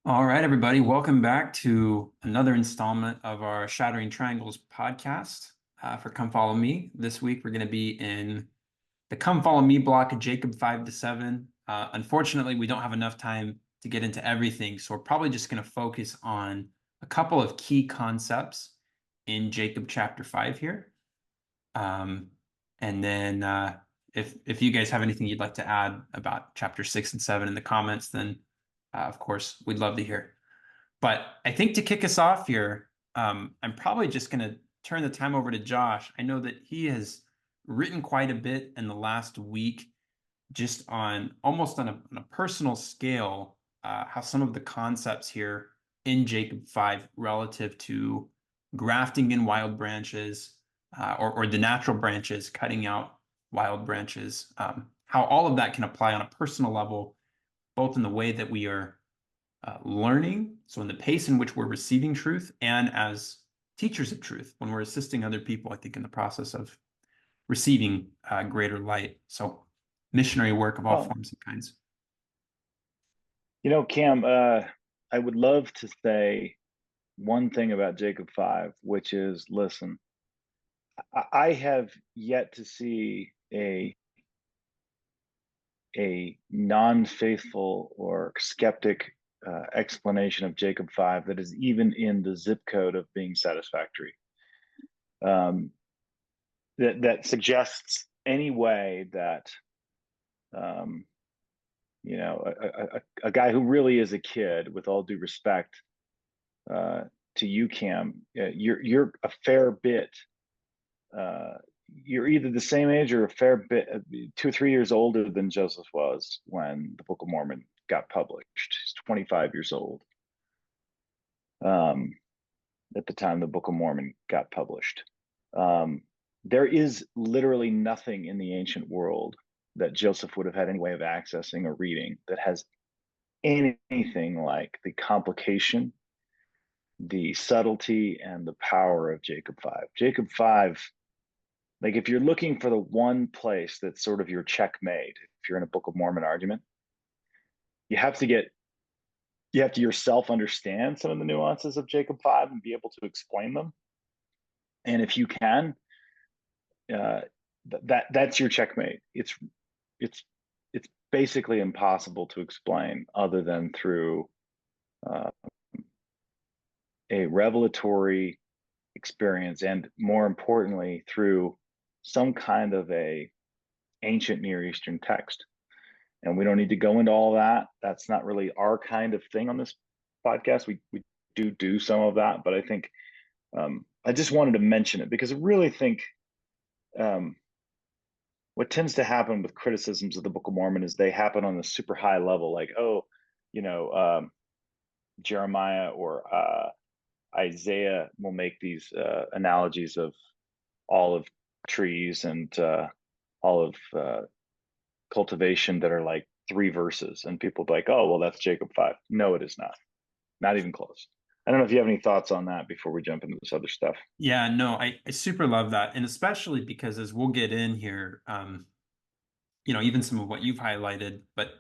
All right, everybody, welcome back to another installment of our Shattering Triangles podcast for Come Follow Me. This week, we're going to be in the Come Follow Me block of Jacob 5 to 7. Unfortunately, we don't have enough time to get into everything, so we're probably just going to focus on a couple of key concepts in Jacob chapter 5 here. And then if you guys have anything you'd like to add about chapter 6 and 7 in the comments, then of course, we'd love to hear. But I think to kick us off here, I'm probably just going to turn the time over to Josh. I know that he has written quite a bit in the last week, just on almost on a personal scale, how some of the concepts here in Jacob 5 relative to grafting in wild branches or the natural branches, cutting out wild branches, how all of that can apply on a personal level, both in the way that we are learning, so in the pace in which we're receiving truth, and as teachers of truth, when we're assisting other people, I think, in the process of receiving greater light. So missionary work of all Well, forms and kinds. Cam, I would love to say one thing about Jacob 5, which is listen, I have yet to see a non-faithful or skeptic explanation of Jacob 5 that is even in the zip code of being satisfactory. Um, that suggests any way that um, a guy who really is a kid, with all due respect to you, Cam, you're a fair bit. You're either the same age or a fair bit, 2 or 3 years older than Joseph was when the Book of Mormon got published. He's 25 years old um, at the time the Book of Mormon got published. There is literally nothing in the ancient world that Joseph would have had any way of accessing or reading that has anything like the complication, the subtlety, and the power of Jacob 5. Jacob 5, like if you're looking for the one place that's sort of your checkmate, if you're in a Book of Mormon argument, you have to get you have to yourself understand some of the nuances of Jacob 5 and be able to explain them. And if you can, uh, that's your checkmate. It's it's basically impossible to explain other than through uh, a revelatory experience, and more importantly, through some kind of a ancient Near Eastern text. And we don't need to go into all that. That's not really our kind of thing on this podcast. We do some of that, but I think I just wanted to mention it because I really think um, what tends to happen with criticisms of the Book of Mormon is they happen on a super high level, like, oh, you know, Jeremiah or Isaiah will make these analogies of olive trees and olive cultivation that are like 3 verses, and people be like, "Oh, well, that's Jacob 5." No, it is not even close. I don't know if you have any thoughts on that before we jump into this other stuff. Yeah, no, I super love that. And especially because as we'll get in here, even some of what you've highlighted, but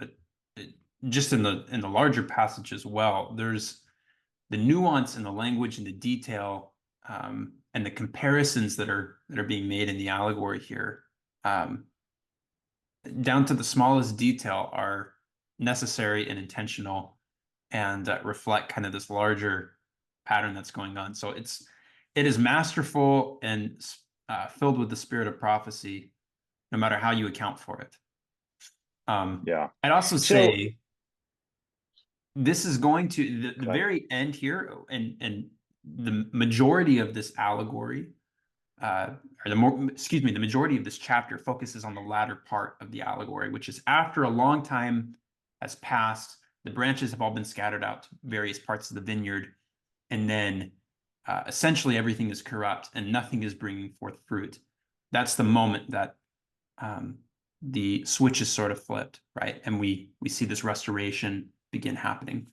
it, just in the larger passage as well, there's the nuance in the language and the detail and the comparisons that are being made in the allegory here, um, down to the smallest detail, are necessary and intentional and reflect kind of this larger pattern that's going on. So it is masterful and filled with the spirit of prophecy, no matter how you account for it. Yeah. I'd also So, say this is going to the go ahead. very end here, and the majority of this allegory, or excuse me, the majority of this chapter focuses on the latter part of the allegory, which is after a long time has passed, the branches have all been scattered out to various parts of the vineyard, and then essentially everything is corrupt and nothing is bringing forth fruit. That's the moment that um, the switch is sort of flipped, right? And we see this restoration begin happening.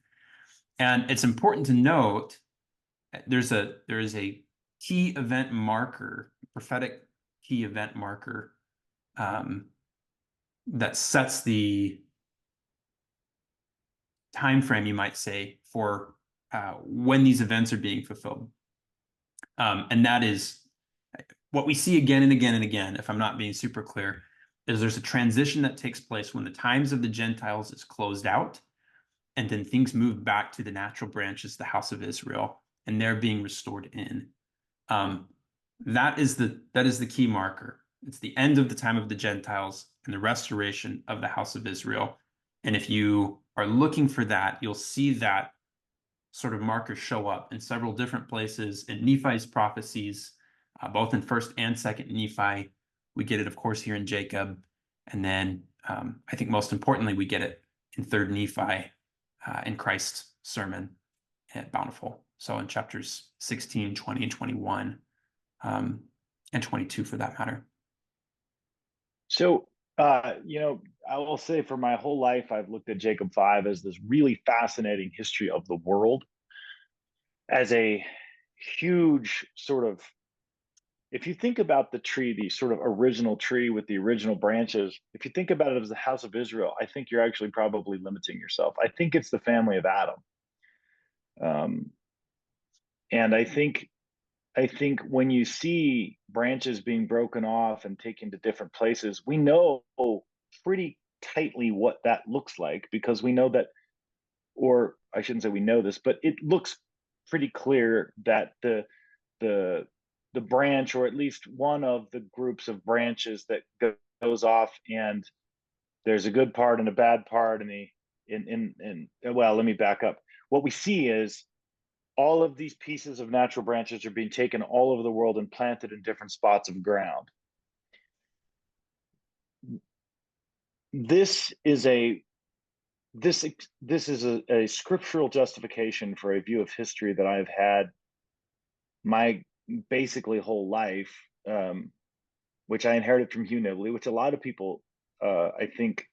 And it's important to note there is a key event marker, prophetic key event marker that sets the time frame, you might say, for when these events are being fulfilled. And that is what we see again and again and again, if I'm not being super clear, is there's a transition that takes place when the times of the Gentiles is closed out, and then things move back to the natural branches, the house of Israel, and they're being restored in. That is the key marker. It's the end of the time of the Gentiles and the restoration of the house of Israel. And if you are looking for that, you'll see that sort of marker show up in several different places in Nephi's prophecies, both in First and Second Nephi. We get it, of course, here in Jacob, and then I think most importantly, we get it in Third Nephi in Christ's sermon at Bountiful. So in chapters 16, 20, and 21, and 22 for that matter. So, you know, I will say for my whole life, I've looked at Jacob 5 as this really fascinating history of the world, as a huge sort of, if you think about the tree, the sort of original tree with the original branches, if you think about it as the house of Israel, I think you're actually probably limiting yourself. I think it's the family of Adam. And I think when you see branches being broken off and taken to different places, we know pretty tightly what that looks like, because we know that, or I shouldn't say we know this, but it looks pretty clear that the branch, or at least one of the groups of branches that goes off, and there's a good part and a bad part, and well, let me back up. What we see is all of these pieces of natural branches are being taken all over the world and planted in different spots of ground. This is a scriptural justification for a view of history that I've had my basically whole life, which I inherited from Hugh Nibley, which a lot of people, I think,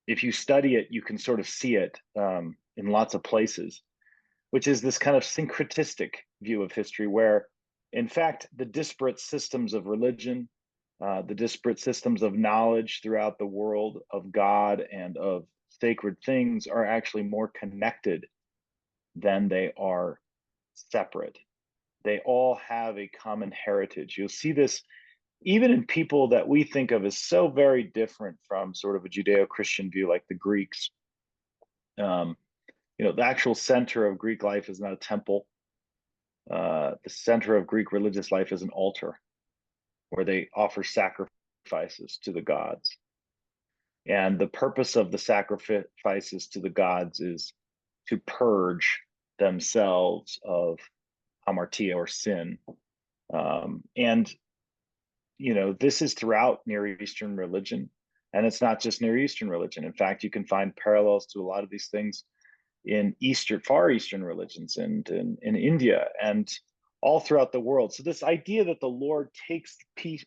if you study it, you can sort of see it in lots of places, which is this kind of syncretistic view of history where, in fact, the disparate systems of religion, the disparate systems of knowledge throughout the world of God and of sacred things are actually more connected than they are separate. They all have a common heritage. You'll see this even in people that we think of as so very different from sort of a Judeo-Christian view, like the Greeks. You know, the actual center of Greek life is not a temple. The center of Greek religious life is an altar where they offer sacrifices to the gods. And the purpose of the sacrifices to the gods is to purge themselves of hamartia, or sin. And, you know, this is throughout Near Eastern religion. And it's not just Near Eastern religion. In fact, you can find parallels to a lot of these things in Far Eastern religions, and in India, and all throughout the world. So this idea that the Lord takes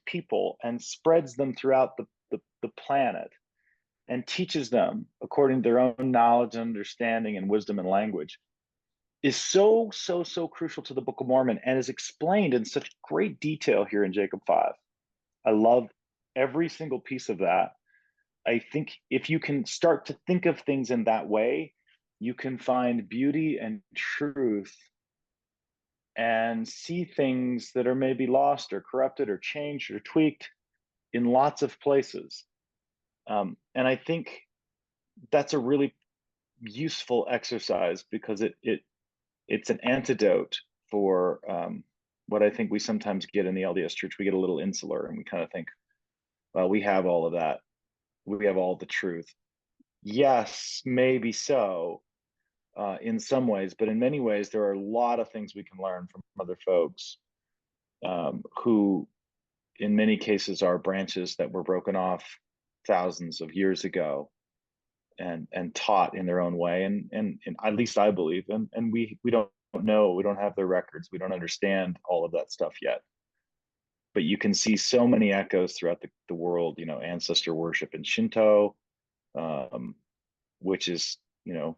people and spreads them throughout the planet and teaches them according to their own knowledge and understanding and wisdom and language is so crucial to the Book of Mormon, and is explained in such great detail here in Jacob 5. I love every single piece of that. I think if you can start to think of things in that way, you can find beauty and truth and see things that are maybe lost or corrupted or changed or tweaked in lots of places. And I think that's a really useful exercise, because it's an antidote for what I think we sometimes get in the LDS Church. We get a little insular and we kind of think, well, we have all of that. We have all the truth. Yes, maybe so. In some ways, but in many ways, there are a lot of things we can learn from other folks who, in many cases, are branches that were broken off thousands of years ago and taught in their own way. And at least I believe, and we don't know, we don't have their records, we don't understand all of that stuff yet. But you can see so many echoes throughout the world, you know, ancestor worship in Shinto, which is, you know,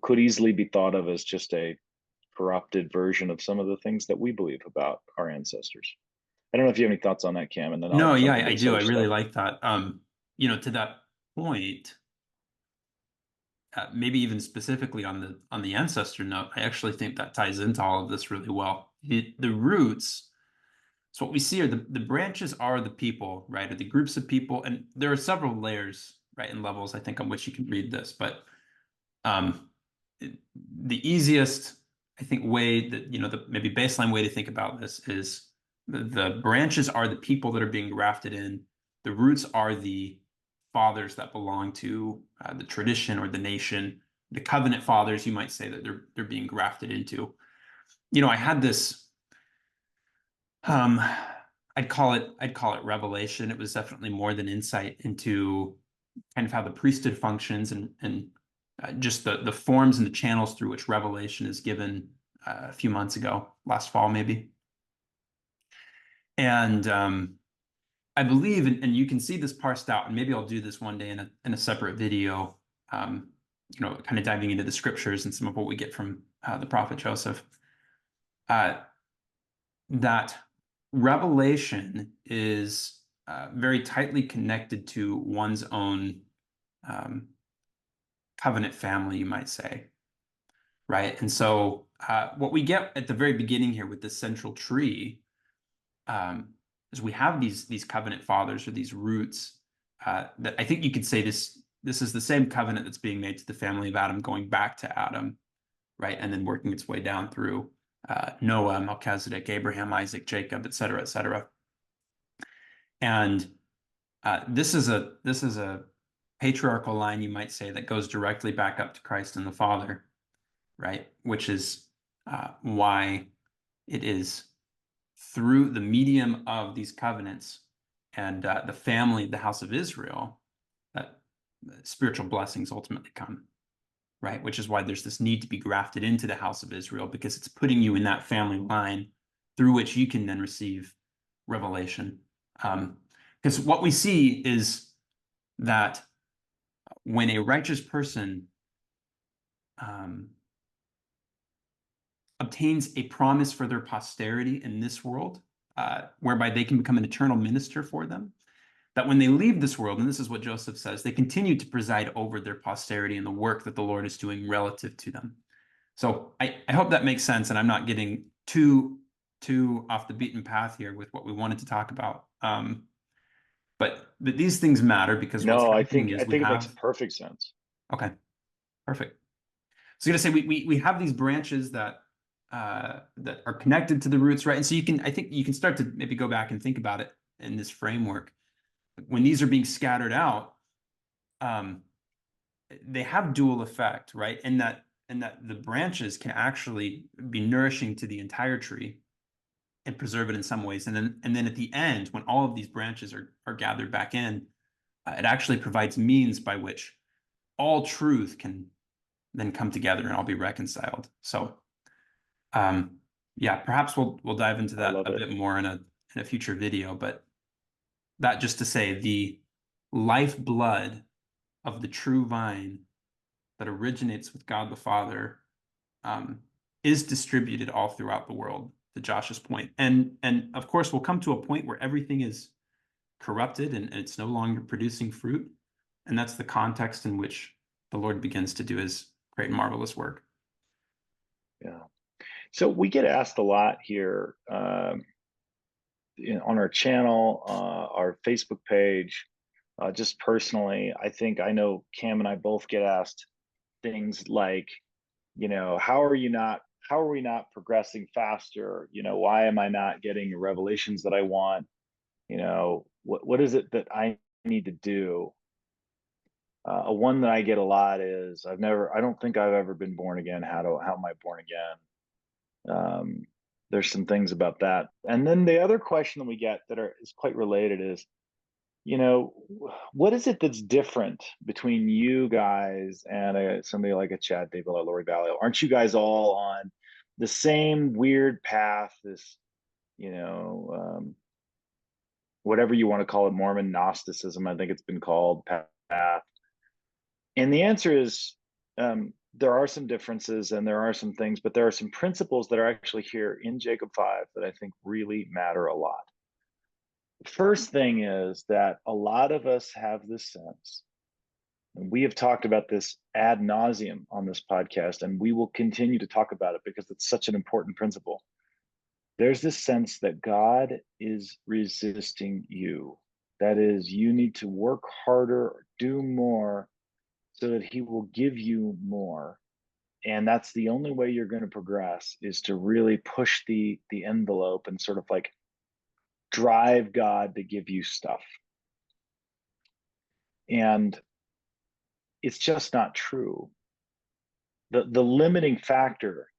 could easily be thought of as just a corrupted version of some of the things that we believe about our ancestors. I don't know if you have any thoughts on that, Cam, and then No, I'll yeah, jump into I this do. other I really stuff. like that. You know, to that point, maybe even specifically on the ancestor note, I actually think that ties into all of this really well. The roots. So what we see are the branches are the people, right? Or the groups of people, and there are several layers, right, and levels, I think, on which you can read this. But um, the easiest, I think, way that, the maybe baseline way to think about this is the branches are the people that are being grafted in. The roots are the fathers that belong to the tradition or the nation. The covenant fathers, you might say, that they're being grafted into. I had this um, I'd call it revelation. It was definitely more than insight into kind of how the priesthood functions and just the forms and the channels through which revelation is given a few months ago, last fall maybe. And I believe, and you can see this parsed out, and maybe I'll do this one day in a separate video, kind of diving into the scriptures and some of what we get from the prophet Joseph. That revelation is very tightly connected to one's own um, covenant family, you might say, right? And so what we get at the very beginning here with this central tree um, is we have these covenant fathers or these roots that I think you could say this is the same covenant that's being made to the family of Adam, going back to Adam, right? And then working its way down through Noah, Melchizedek, Abraham, Isaac, Jacob, et cetera, et cetera. And this is a patriarchal line, you might say, that goes directly back up to Christ and the Father, right? Which is why it is through the medium of these covenants and the family, the house of Israel, that spiritual blessings ultimately come, right? Which is why there's this need to be grafted into the house of Israel, because it's putting you in that family line through which you can then receive revelation. Because what we see is that when a righteous person obtains a promise for their posterity in this world, whereby they can become an eternal minister for them, that when they leave this world, and this is what Joseph says, they continue to preside over their posterity and the work that the Lord is doing relative to them. So I hope that makes sense, and I'm not getting too off the beaten path here with what we wanted to talk about. But these things matter because what's No, happening I is we think it makes have. perfect sense. Okay, perfect. So I was gonna say we have these branches that are connected to the roots, right? And so I think you can start to maybe go back and think about it in this framework. When these are being scattered out, um, they have dual effect, right? And that the branches can actually be nourishing to the entire tree and preserve it in some ways. And then at the end, when all of these branches are gathered back in, it actually provides means by which all truth can then come together and all be reconciled. So yeah, perhaps we'll dive into I that love a it. bit more in a future video, but that just to say the lifeblood of the true vine that originates with God the Father um, is distributed all throughout the world, to Josh's point. And of course, we'll come to a point where everything is corrupted and it's no longer producing fruit. And that's the context in which the Lord begins to do his great and marvelous work. Yeah. So we get asked a lot here on our channel, our Facebook page, just personally. I know Cam and I both get asked things like, how are we not progressing faster? Why am I not getting the revelations that I want? What is it that I need to do? One that I get a lot is I don't think I've ever been born again. How am I born again? There's some things about that. And then the other question that we get is quite related is, what is it that's different between you guys and somebody like a Chad Daybell or Lori Vallow? Aren't you guys all on the same weird path, this, whatever you want to call it, Mormon Gnosticism, I think it's been called, path? And the answer is, there are some differences and there are some things, but there are some principles that are actually here in Jacob 5 that I think really matter a lot. The first thing is that a lot of us have this sense We have talked about this ad nauseum on this podcast, and we will continue to talk about it because it's such an important principle. There's this sense that God is resisting you. That is, you need to work harder, do more, so that he will give you more. And that's the only way you're going to progress, is to really push the envelope and sort of like drive God to give you stuff. And it's just not true. The limiting factor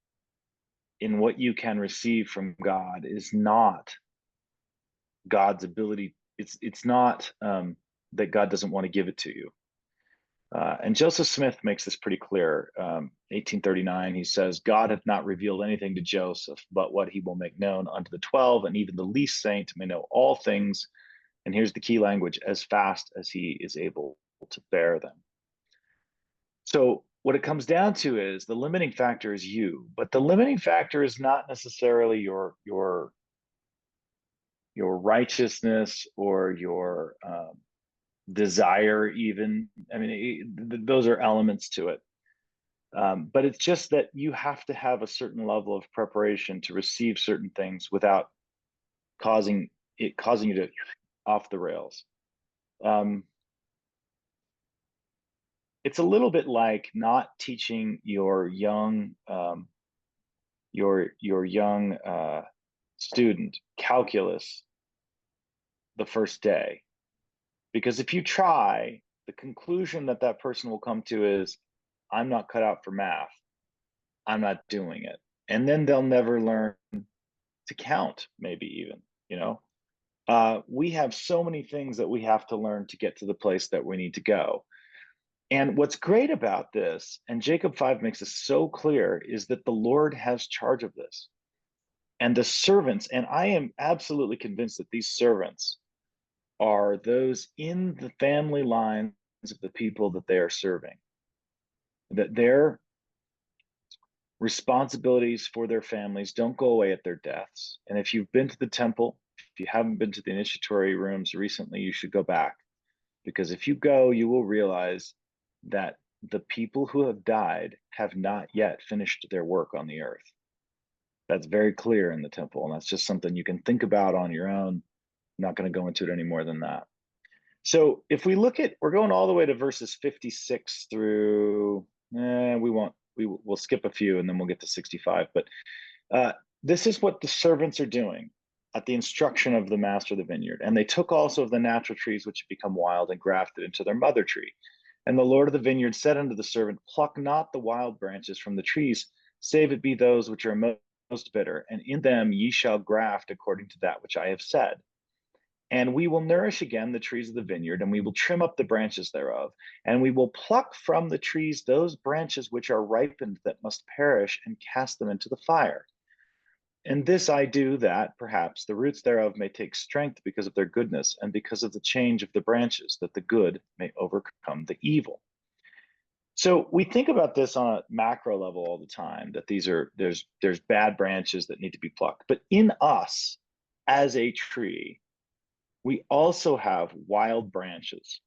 in what you can receive from God is not God's ability. It's not that God doesn't want to give it to you. And Joseph Smith makes this pretty clear. 1839, he says, God hath not revealed anything to Joseph, but what he will make known unto the 12, and even the least saint may know all things. And here's the key language: as fast as he is able to bear them. So what it comes down to is the limiting factor is you, but the limiting factor is not necessarily your righteousness or your desire even. I mean, those are elements to it. But it's just that you have to have a certain level of preparation to receive certain things without causing you to off the rails. It's a little bit like not teaching your young student calculus the first day, because if you try, the conclusion that that person will come to is, I'm not cut out for math, I'm not doing it. And then they'll never learn to count, maybe even, you know. We have so many things that we have to learn to get to the place that we need to go. And what's great about this, and Jacob 5 makes this so clear, is that the Lord has charge of this. And the servants, and I am absolutely convinced that these servants are those in the family lines of the people that they are serving, that their responsibilities for their families don't go away at their deaths. And if you've been to the temple, if you haven't been to the initiatory rooms recently, you should go back, because if you go, you will realize that the people who have died have not yet finished their work on the earth. That's very clear in the temple, and that's just something you can think about on your own. I'm not going to go into it any more than that. So if we look at, we're going all the way to verses 56 through, we'll skip a few and then we'll get to 65. But this is what the servants are doing at the instruction of the master of the vineyard. And they took also of the natural trees which had become wild and grafted into their mother tree. And the Lord of the vineyard said unto the servant, pluck not the wild branches from the trees, save it be those which are most bitter, and in them ye shall graft according to that which I have said. And we will nourish again the trees of the vineyard, and we will trim up the branches thereof, and we will pluck from the trees those branches which are ripened that must perish, and cast them into the fire. And this I do, that perhaps the roots thereof may take strength because of their goodness, and because of the change of the branches, that the good may overcome the evil. So we think about this on a macro level all the time, that there's bad branches that need to be plucked. But in us, as a tree, we also have wild branches,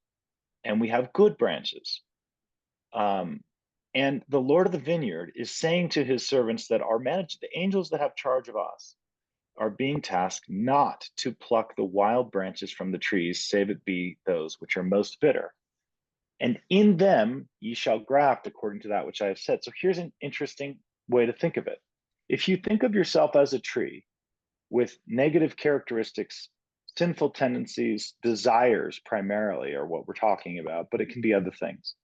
and we have good branches. And the Lord of the vineyard is saying to his servants that are managed, the angels that have charge of us, are being tasked not to pluck the wild branches from the trees, save it be those which are most bitter. And in them ye shall graft according to that which I have said. So here's an interesting way to think of it. If you think of yourself as a tree with negative characteristics, sinful tendencies, desires primarily are what we're talking about, but it can be other things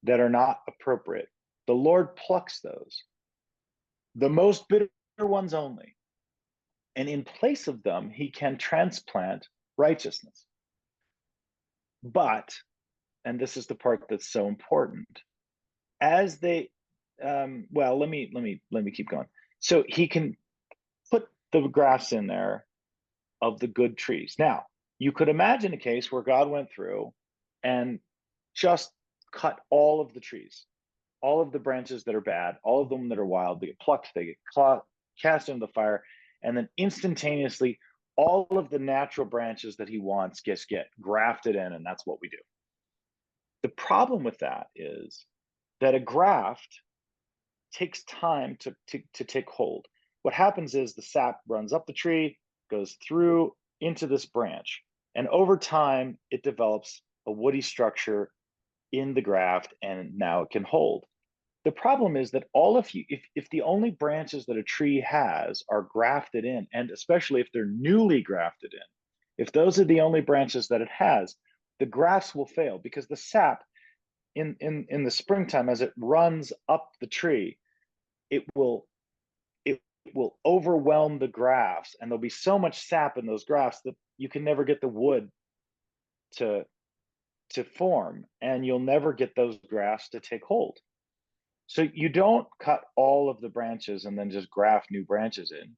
that are not appropriate, the Lord plucks those, the most bitter ones only. And in place of them, he can transplant righteousness. But, and this is the part that's so important, as they well, let me keep going. So he can put the grass in there of the good trees. Now, you could imagine a case where God went through and just cut all of the trees, all of the branches that are bad, all of them that are wild, they get plucked, they get cast into the fire, and then instantaneously all of the natural branches that he wants get grafted in, and that's what we do. The problem with that is that a graft takes time to take hold. What happens is the sap runs up the tree, goes through into this branch, and over time it develops a woody structure in the graft, and now it can hold. The problem is that all of you, if the only branches that a tree has are grafted in, and especially if they're newly grafted in, if those are the only branches that it has, the grafts will fail because the sap in the springtime, as it runs up the tree, it will it will overwhelm the grafts, and there'll be so much sap in those grafts that you can never get the wood to form, and you'll never get those grafts to take hold. So you don't cut all of the branches and then just graft new branches in.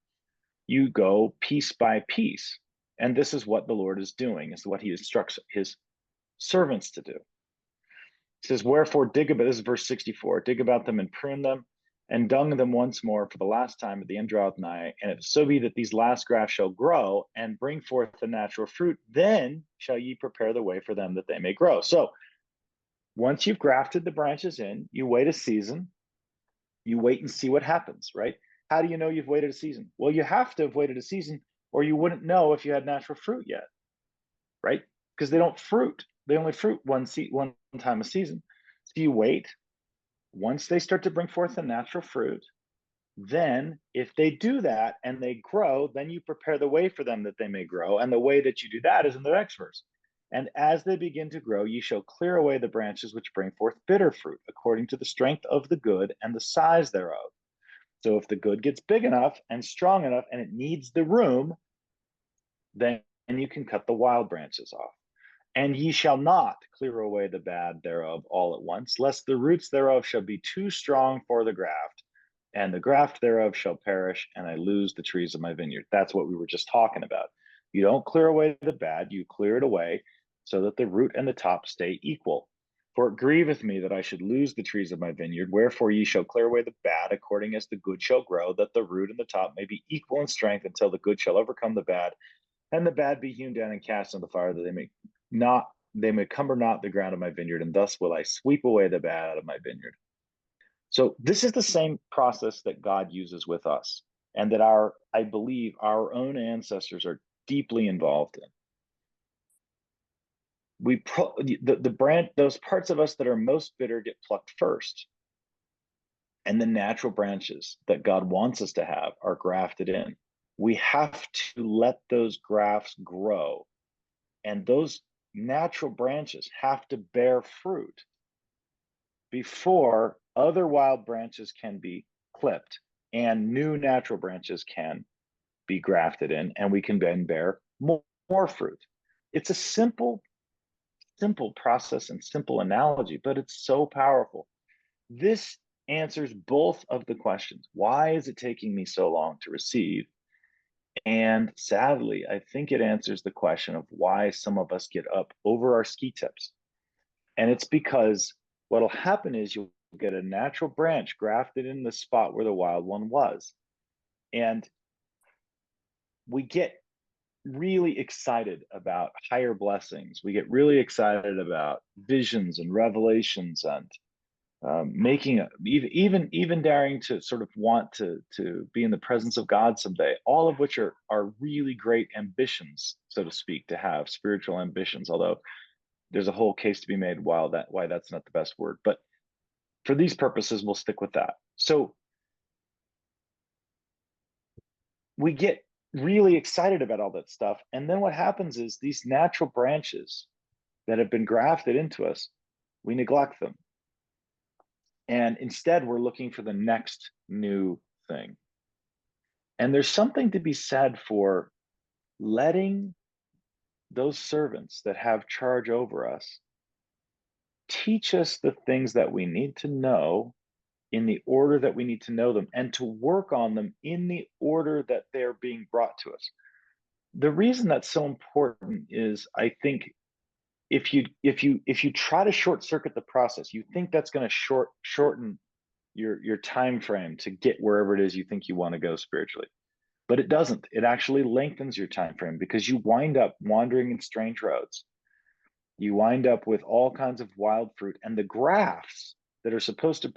You go piece by piece. And this is what the Lord is doing, is what he instructs his servants to do. He says, wherefore dig about, this is verse 64, dig about them and prune them and dung them once more for the last time at the end draweth nigh. And if so be that these last grafts shall grow and bring forth the natural fruit, then shall ye prepare the way for them that they may grow. So once you've grafted the branches in, you wait a season, you wait and see what happens, right? How do you know you've waited a season? Well, you have to have waited a season or you wouldn't know if you had natural fruit yet, right? Because they don't fruit. They only fruit one time a season. So you wait. Once they start to bring forth the natural fruit, then if they do that and they grow, then you prepare the way for them that they may grow. And the way that you do that is in the next verse. And as they begin to grow, ye shall clear away the branches which bring forth bitter fruit, according to the strength of the good and the size thereof. So if the good gets big enough and strong enough and it needs the room, then you can cut the wild branches off. And ye shall not clear away the bad thereof all at once, lest the roots thereof shall be too strong for the graft, and the graft thereof shall perish, and I lose the trees of my vineyard. That's what we were just talking about. You don't clear away the bad, you clear it away so that the root and the top stay equal. For it grieveth me that I should lose the trees of my vineyard. Wherefore ye shall clear away the bad, according as the good shall grow, that the root and the top may be equal in strength, until the good shall overcome the bad, and the bad be hewn down and cast in the fire, that they may cumber not the ground of my vineyard, and thus will I sweep away the bad out of my vineyard. So this is the same process that God uses with us, and that I believe our own ancestors are deeply involved in. The branch, those parts of us that are most bitter get plucked first, and the natural branches that God wants us to have are grafted in. We have to let those grafts grow, and those natural branches have to bear fruit before other wild branches can be clipped and new natural branches can be grafted in, and we can then bear more fruit. It's a simple process and simple analogy, but it's so powerful. This answers both of the questions. Why is it taking me so long to receive? And sadly, I think it answers the question of why some of us get up over our ski tips. And it's because what'll happen is you'll get a natural branch grafted in the spot where the wild one was. And we get really excited about higher blessings. We get really excited about visions and revelations, and even daring to sort of want to be in the presence of God someday. All of which are really great ambitions, so to speak, to have spiritual ambitions. Although there's a whole case to be made why that's not the best word, but for these purposes, we'll stick with that. So we get really excited about all that stuff. And then what happens is these natural branches that have been grafted into us, we neglect them. And instead, we're looking for the next new thing. And there's something to be said for letting those servants that have charge over us teach us the things that we need to know in the order that we need to know them, and to work on them in the order that they're being brought to us. The reason that's so important is, I think, if you try to short circuit the process, you think that's going to shorten your time frame to get wherever it is you think you want to go spiritually. But it doesn't. It actually lengthens your time frame, because you wind up wandering in strange roads. You wind up with all kinds of wild fruit, and the grafts that are supposed to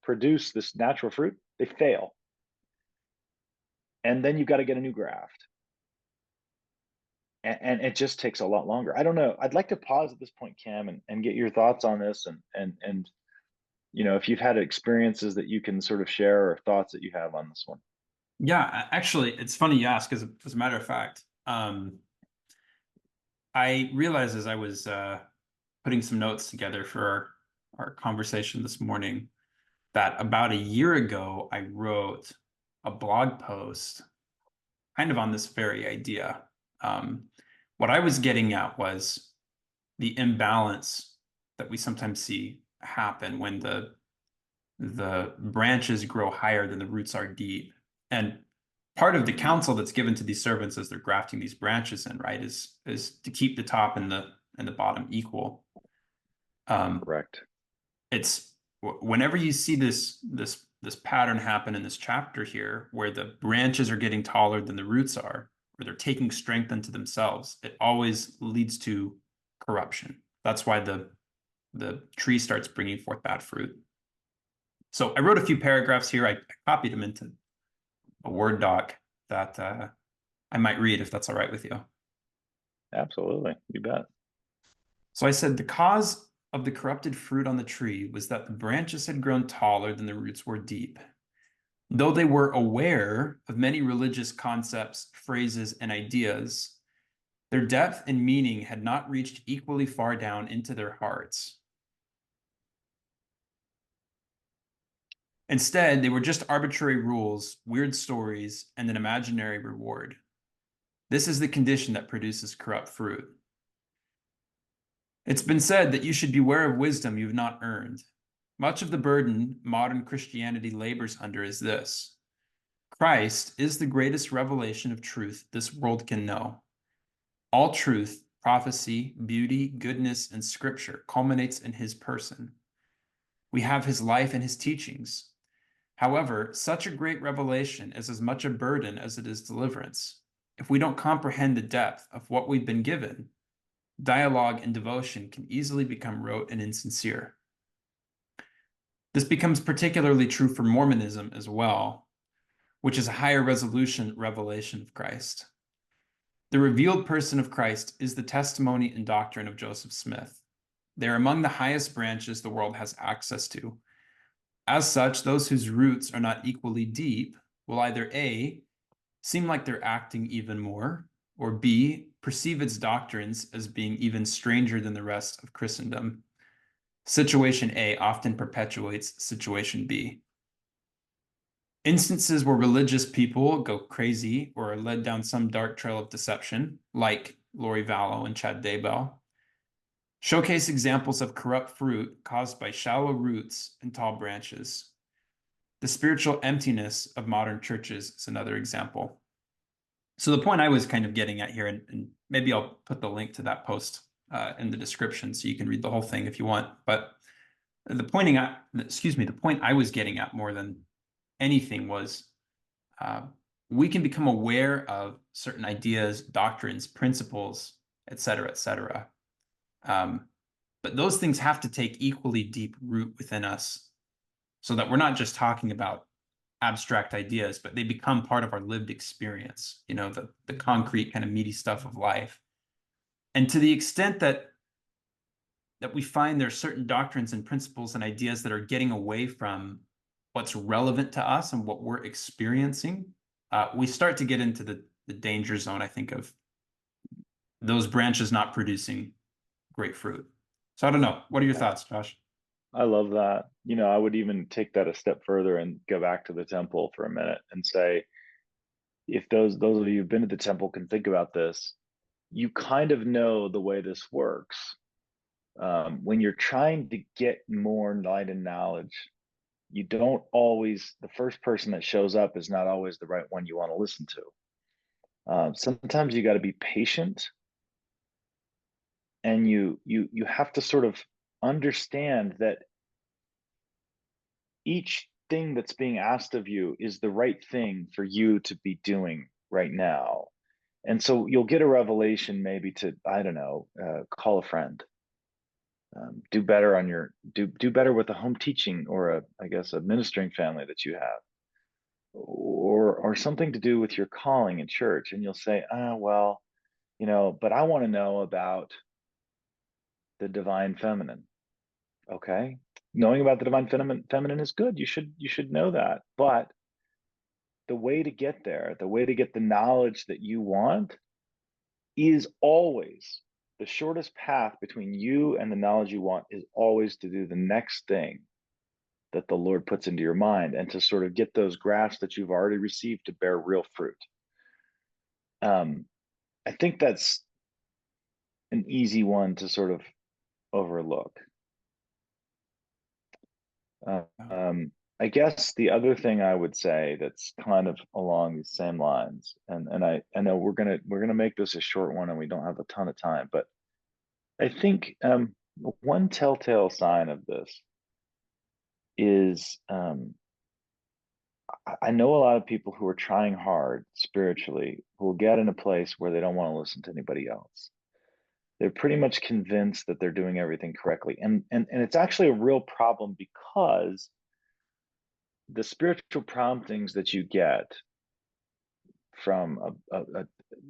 produce this natural fruit, they fail. And then you've got to get a new graft. And it just takes a lot longer. I don't know. I'd like to pause at this point, Cam, and get your thoughts on this, and if you've had experiences that you can sort of share, or thoughts that you have on this one. Yeah, actually, it's funny you ask, because as a matter of fact, I realized as I was putting some notes together for our conversation this morning that about a year ago, I wrote a blog post kind of on this very idea. Um, what I was getting at was the imbalance that we sometimes see happen when the branches grow higher than the roots are deep. And part of the counsel that's given to these servants as they're grafting these branches in, right, is to keep the top and the bottom equal. Correct. It's whenever you see this pattern happen in this chapter here, where the branches are getting taller than the roots are, or they're taking strength into themselves, it always leads to corruption. That's why the tree starts bringing forth bad fruit. So I wrote a few paragraphs here. I copied them into a Word doc that I might read if that's all right with you. Absolutely. You bet. So I said, the cause of the corrupted fruit on the tree was that the branches had grown taller than the roots were deep. Though they were aware of many religious concepts, phrases, and ideas, their depth and meaning had not reached equally far down into their hearts. Instead, they were just arbitrary rules, weird stories, and an imaginary reward. This is the condition that produces corrupt fruit. It's been said that you should beware of wisdom you've not earned. Much of the burden modern Christianity labors under is this: Christ is the greatest revelation of truth this world can know. All truth, prophecy, beauty, goodness, and scripture culminates in his person. We have his life and his teachings. However, such a great revelation is as much a burden as it is deliverance. If we don't comprehend the depth of what we've been given, dialogue and devotion can easily become rote and insincere. This becomes particularly true for Mormonism as well, which is a higher resolution revelation of Christ. The revealed person of Christ is the testimony and doctrine of Joseph Smith. They are among the highest branches the world has access to. As such, those whose roots are not equally deep will either A, seem like they're acting even more, or B, perceive its doctrines as being even stranger than the rest of Christendom. Situation A often perpetuates situation B. Instances where religious people go crazy or are led down some dark trail of deception, like Lori Vallow and Chad Daybell, showcase examples of corrupt fruit caused by shallow roots and tall branches. The spiritual emptiness of modern churches is another example. So the point I was kind of getting at here, and maybe I'll put the link to that post in the description so you can read the whole thing if you want. But the point I was getting at more than anything was we can become aware of certain ideas, doctrines, principles, et cetera, et cetera. But those things have to take equally deep root within us so that we're not just talking about abstract ideas, but they become part of our lived experience, the concrete kind of meaty stuff of life. And to the extent that we find there's certain doctrines and principles and ideas that are getting away from what's relevant to us and what we're experiencing, we start to get into the danger zone, I think, of those branches not producing great fruit. So I don't know. What are your thoughts, Josh? I love that. I would even take that a step further and go back to the temple for a minute and say, if those of you who've been to the temple can think about this, you kind of know the way this works. When you're trying to get more light and knowledge, you don't always, the first person that shows up is not always the right one you want to listen to. Sometimes you got to be patient, and you have to sort of understand that each thing that's being asked of you is the right thing for you to be doing right now. And so you'll get a revelation maybe to, I don't know, call a friend, do better on your, do better with a home teaching or I guess a ministering family that you have, or something to do with your calling in church. And you'll say, well, but I want to know about the divine feminine. Okay. Knowing about the divine feminine is good. You should know that. But the way to get there, the way to get the knowledge that you want is always the shortest path between you and the knowledge you want is always to do the next thing that the Lord puts into your mind and to sort of get those grafts that you've already received to bear real fruit. I think that's an easy one to sort of overlook. I guess the other thing I would say that's kind of along the same lines, and I know we're gonna make this a short one, and we don't have a ton of time, but I think one telltale sign of this is I know a lot of people who are trying hard spiritually who will get in a place where they don't want to listen to anybody else. They're pretty much convinced that they're doing everything correctly, and it's actually a real problem because the spiritual promptings that you get from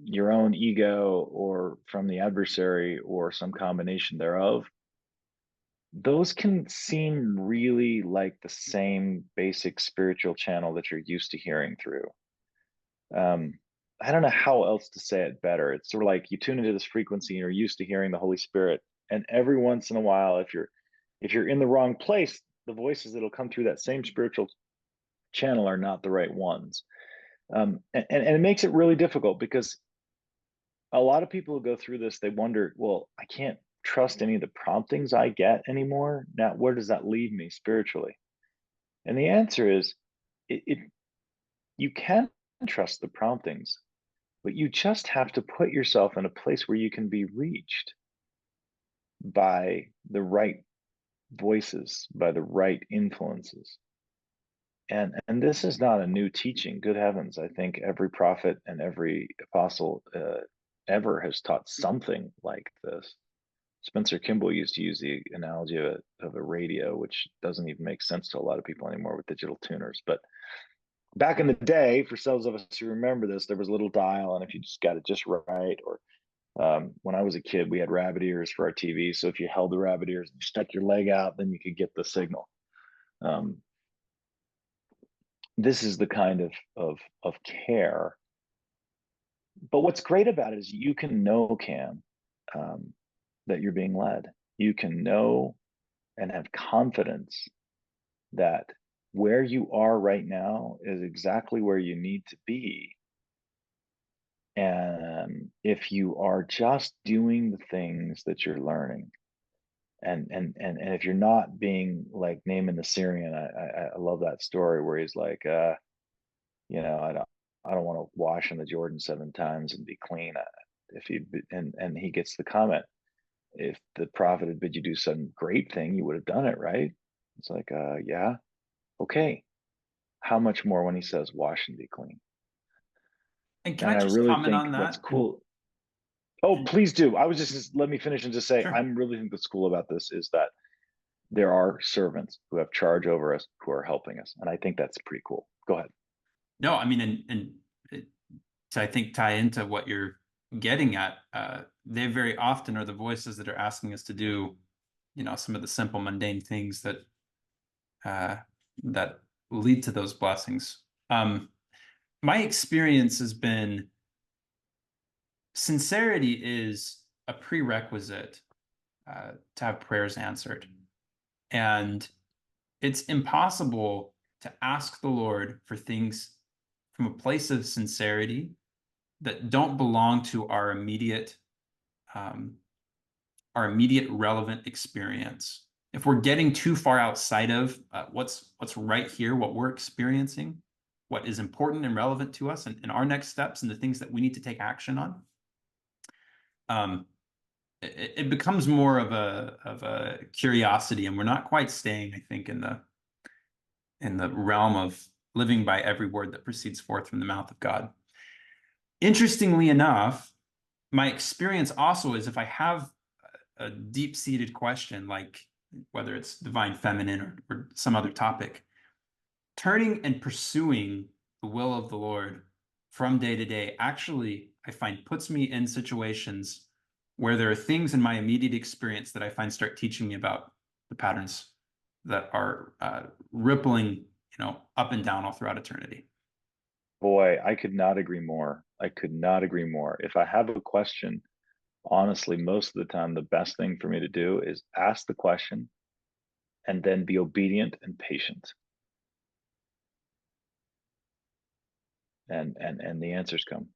your own ego or from the adversary or some combination thereof, those can seem really like the same basic spiritual channel that you're used to hearing through. um, I don't know how else to say it better. It's sort of like you tune into this frequency and you're used to hearing the Holy Spirit, and every once in a while, if you're in the wrong place, the voices that'll come through that same spiritual channel are not the right ones. And it makes it really difficult because a lot of people who go through this, they wonder, well, I can't trust any of the promptings I get anymore. Now, where does that leave me spiritually? And the answer is, it you can trust the promptings, but you just have to put yourself in a place where you can be reached by the right voices, by the right influences. And this is not a new teaching. Good heavens, I think every prophet and every apostle ever has taught something like this. Spencer Kimball used to use the analogy of a radio, which doesn't even make sense to a lot of people anymore with digital tuners. But back in the day, for those of us who remember this, there was a little dial, and if you just got it just right, or when I was a kid, we had rabbit ears for our TV. So if you held the rabbit ears and you stuck your leg out, then you could get the signal. This is the kind of care. But what's great about it is you can know, Cam, that you're being led. You can know and have confidence that where you are right now is exactly where you need to be. And if you are just doing the things that you're learning, and if you're not being like Naaman the Syrian, I love that story where he's like, I don't want to wash in the Jordan 7 times and be clean. If he and he gets the comment, if the prophet had bid you do some great thing, you would have done it, right? It's like, yeah, okay. How much more when he says wash and be clean? And can And I I just really comment think on what's that? cool. Oh, And please do. I was just let me finish and just say sure. I'm really think what's cool about this is that there are servants who have charge over us who are helping us, and I think that's pretty cool. Go ahead. No, I mean, to I think tie into what you're getting at, they very often are the voices that are asking us to do, some of the simple mundane things uh, that lead to those blessings. My experience has been sincerity is a prerequisite to have prayers answered, and it's impossible to ask the Lord for things from a place of sincerity that don't belong to um, our immediate relevant experience. If we're getting too far outside of what's right here, what we're experiencing, what is important and relevant to us, and our next steps and the things that we need to take action on, um, it becomes more of a curiosity, and we're not quite staying, I think, in the realm of living by every word that proceeds forth from the mouth of God. Interestingly enough, my experience also is if I have a deep-seated question, like whether it's divine feminine or some other topic, turning and pursuing the will of the Lord from day to day actually, I find, puts me in situations where there are things in my immediate experience that I find start teaching me about the patterns that are rippling, up and down all throughout eternity. Boy, I could not agree more. I could not agree more. If I have a question, honestly, most of the time, the best thing for me to do is ask the question and then be obedient and patient. And the answers come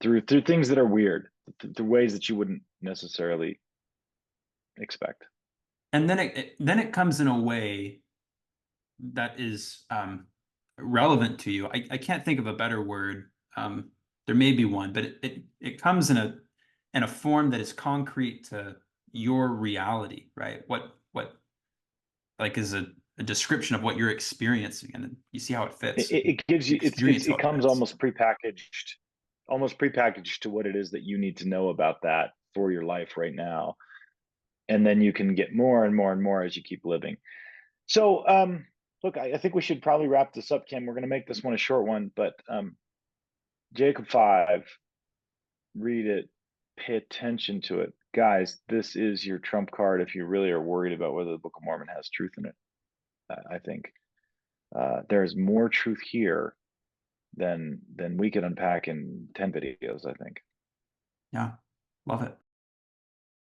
through things that are weird, through ways that you wouldn't necessarily expect. And then it comes in a way that is relevant to you. I can't think of a better word. There may be one, but it comes in a form that is concrete to your reality, right? What like is a description of what you're experiencing, and then you see how it It, fits. it it gives You you experience how it it comes fits. almost prepackaged to what it is that you need to know about that for your life right now, and then you can get more and more and more as you keep living. So, look, I think we should probably wrap this up, Kim. We're going to make this one a short one, but Jacob 5, read it, pay attention to it. Guys, this is your trump card if you really are worried about whether the Book of Mormon has truth in it. I think there's more truth here than we could unpack in 10 videos, I think. Yeah, love it.